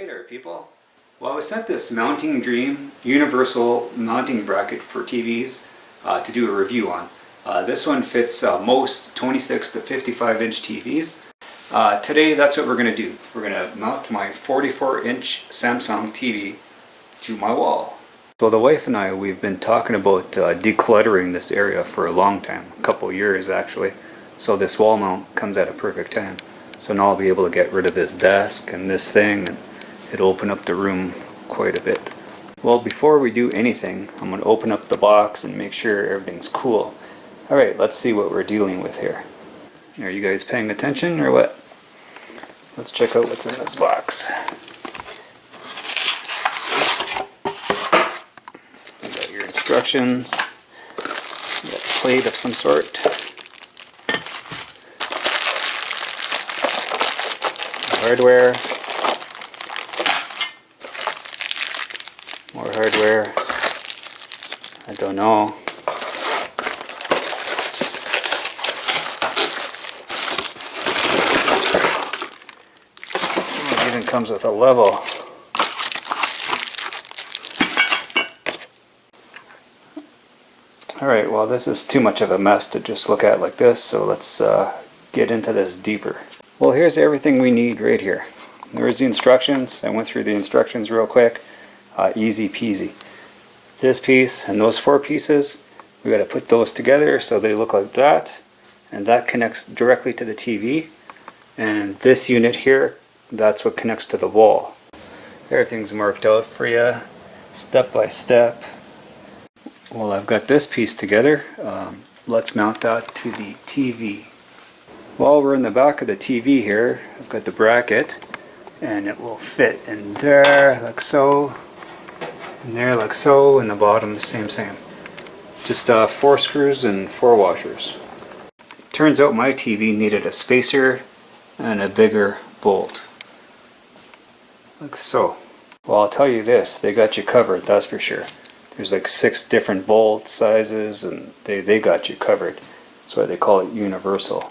Hey there people. Well, I was sent this Mounting Dream universal mounting bracket for TVs to do a review on. This one fits most 26 to 55 inch TVs. Today that's what we're going to do. We're going to mount my 44-inch Samsung TV to my wall. So the wife and I, we've been talking about decluttering this area for a long time, a couple years actually. So this wall mount comes at a perfect time. So now I'll be able to get rid of this desk and this thing, and it'll open up the room quite a bit. Well, before we do anything, I'm going to open up the box and make sure everything's cool. Alright, let's see what we're dealing with here. Are you guys paying attention or what? Let's check out what's in this box. You got your instructions. You got a plate of some sort. Hardware. More hardware. I don't know. It even comes with a level. Alright, well this is too much of a mess to just look at like this, so let's get into this deeper. Well, here's everything we need right here. There's the instructions. I went through the instructions real quick. Easy peasy. This piece and those four pieces, we got to put those together so they look like that, and that connects directly to the TV. And this unit here, that's what connects to the wall. Everything's marked out for you, step by step. Well, I've got this piece together. Let's mount that to the TV. Well, we're in the back of the TV here. I've got the bracket, and it will fit in there like so, in there like so, and the bottom same. Just 4 screws and 4 washers. Turns out my TV needed a spacer and a bigger bolt. Like so. Well, I'll tell you this, they got you covered, that's for sure. There's like 6 different bolt sizes, and they got you covered. That's why they call it universal.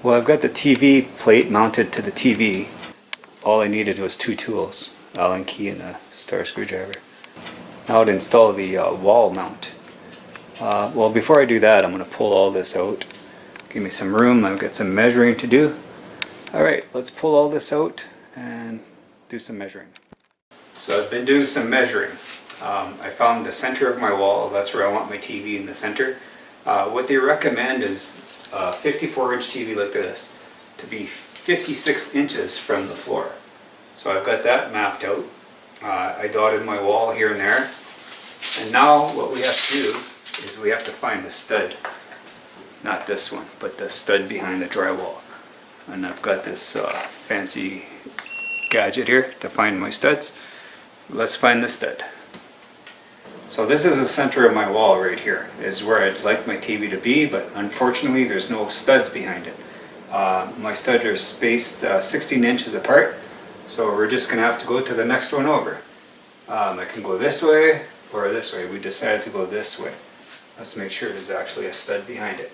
Well, I've got the TV plate mounted to the TV. All I needed was 2 tools, Allen key and a star screwdriver. Now to install the wall mount. Well, before I do that, I'm going to pull all this out. Give me some room, I've got some measuring to do. Alright, let's pull all this out and do some measuring. So I've been doing some measuring. I found the center of my wall, that's where I want my TV in the center. What they recommend is a 54-inch TV like this to be 56 inches from the floor. So I've got that mapped out. I dotted my wall here and there. And now what we have to do is we have to find the stud. Not this one, but the stud behind the drywall. And I've got this fancy gadget here to find my studs. Let's find the stud. So this is the center of my wall right here. Is where I'd like my TV to be, but unfortunately there's no studs behind it. My studs are spaced 16 inches apart, so we're just going to have to go to the next one over. I can go this way or this way. We decided to go this way. Let's make sure there's actually a stud behind it.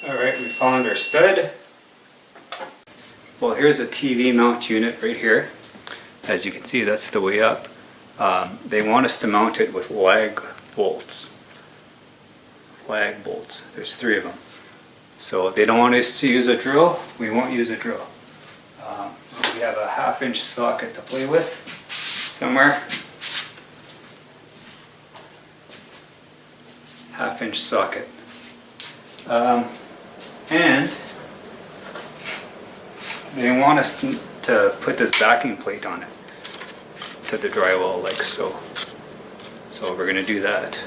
Alright, we found our stud. Well, here's a TV mount unit right here. As you can see, that's the way up. They want us to mount it with lag bolts. Lag bolts. There's 3 of them. So if they don't want us to use a drill, we won't use a drill. We have a 1/2-inch socket to play with somewhere. 1/2-inch socket. And they want us to put this backing plate on it to the drywall like so. So we're going to do that.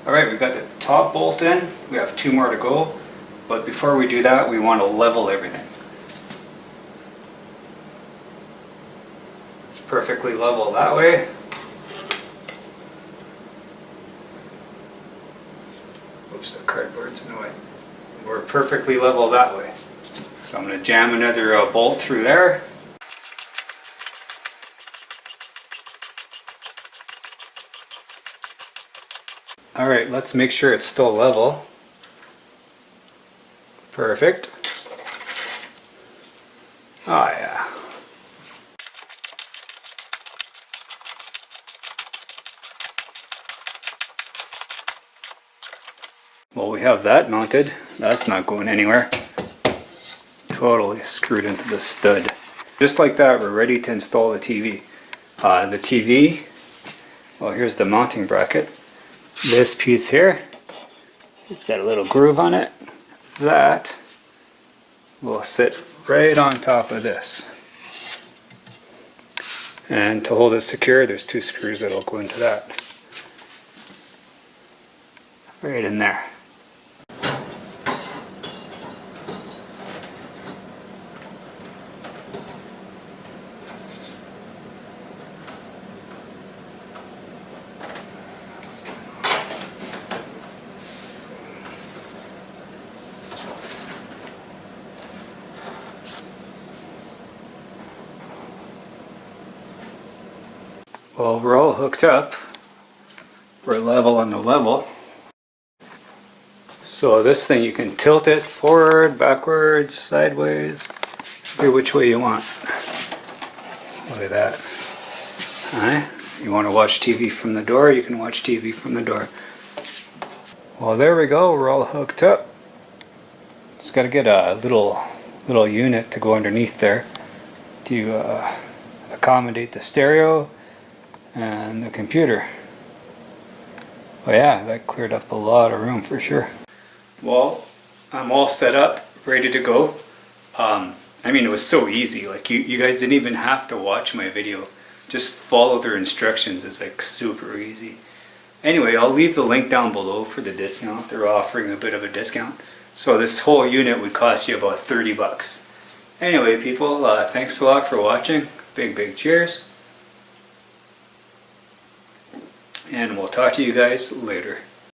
Alright, we've got the top bolt in. We have 2 more to go. But before we do that, we want to level everything. It's perfectly level that way. Oops, the cardboard's in the way. We're perfectly level that way. So I'm going to jam another bolt through there. Alright, Alright, let's make sure it's still level. Perfect. Oh yeah. Well, we have that mounted. That's not going anywhere. Totally screwed into the stud. Just like that, we're ready to install the TV. The TV, well, here's the mounting bracket. This piece here, it's got a little groove on it. That will sit right on top of this. And to hold it secure, there's 2 screws that'll go into that. Right in there. Well, we're all hooked up. We're level on the level. So this thing, you can tilt it forward, backwards, sideways, every which way you want. Look at that. Alright, you want to watch TV from the door, you can watch TV from the door. Well, there we go, we're all hooked up. Just got to get a little unit to go underneath there to accommodate the stereo and the computer. Oh yeah, that cleared up a lot of room for sure. Well, I'm all set up, ready to go. I mean, it was so easy. Like you guys didn't even have to watch my video. Just follow their instructions. It's like super easy. Anyway, I'll leave the link down below for the discount. They're offering a bit of a discount. So this whole unit would cost you about 30 bucks. Anyway, people, thanks a lot for watching. Big cheers. And we'll talk to you guys later.